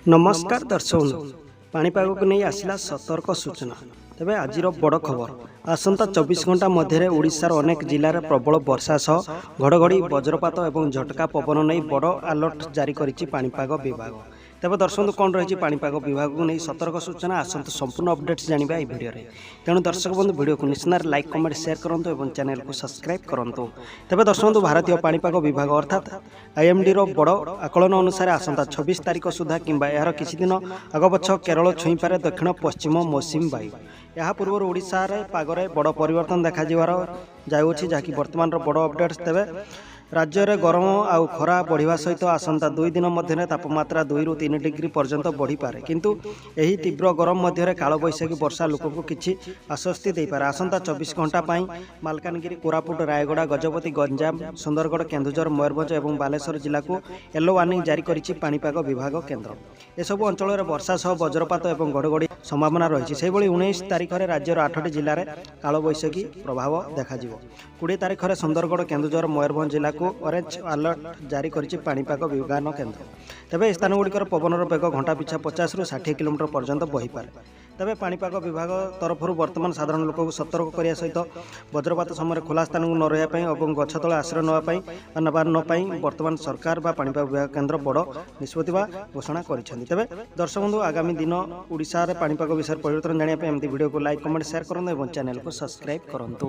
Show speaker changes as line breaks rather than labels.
नमस्कार दर्शक बंधु पाणीपाग को नहीं आसला सतर्क सूचना तेज आज बड़ खबर आसंता 24 घंटा मध्य ओडिशार अनेक जिले में प्रबल वर्षा सह घड़घड़ी वज्रपात और झटका पवन नहीं बड़ अलर्ट जारी करिछि पाणीपाग विभाग। तेज दर्शक कौन रही पाणीपाग विभाग को नहीं सतर्क सूचना आसंता संपूर्ण अपडेट्स जानिबा ए वीडियो रे। तेणु दर्शक बंधु वीडियो को निश्चित लाइक कमेंट शेयर करंतु एवं चैनल को सब्सक्राइब करंतु। तेज दर्शक बंधु भारतीय पाणीपाग विभाग अर्थात आईएमडी रो बड़ आकलन अनुसार आसंता 26 तारिख सुधा किंबा यार किछि दिन आगपछ केरल छुई पारे दक्षिण पश्चिम मौसुमी वायु। यह पूर्व ओडिशा रे पागरे बड़ परिवर्तन देखा जाउछि जहाँकि वर्तमान बड़ अपडेट्स तेबे राज्य में गरम आउ खरा बढ़िया सहित आसंता 2 दिन मध्य तापमात्रा 2 ରୁ 3 डिग्री पर्यंत बढ़ी पारे किंतु यही तीव्र गरम मध्य कालबैशाखी वर्षा लोक किछि आश्वस्ति दे पारे। आसंता 24 घंटा पाई मालकानगिरी कोरापुट रायगड़ा गजपति गंजाम सुंदरगढ़ केन्दुझर मयूरभंज और बालेश्वर जिला को येलो वार्निंग जारी करिछि पाणीपाग विभाग केन्द्र। एसबू अंचल में वर्षा सह वज्रपात और घड़घड़ी संभावना रही। 19 तारिख में राज्यर 8टी जिले में कालबैशाखी प्रभाव देखा 20 तारिख में सुंदरगढ़ केन्दुझर मयूरभंज जिला को ऑरेंज अलर्ट जारी करिछि पाणीपाग विज्ञान केन्द्र। तेबे स्थान गुड़िकर पवनर बेग घंटा पिछा 50 ରୁ 60 किलोमीटर पर्यंत बही पारे। तेबे पाणीपाग विभाग तरफ वर्तमान साधारण लोक को सतर्क करने सहित वज्रपात समय खोला स्थान को न रही और गछ तले आश्रय नापी वर्तमान सरकार बा पाणीपाग विभाग केन्द्र बड़ निष्पत्ति घोषणा करिसेंति। तेबे दर्शक बंधु आगामी दिन ओडिशा रे पाणीपाग विषय परिवर्तन जानिया एमती वीडियो को लाइक कमेंट शेयर करंतु और चैनल को सब्सक्राइब करंतु।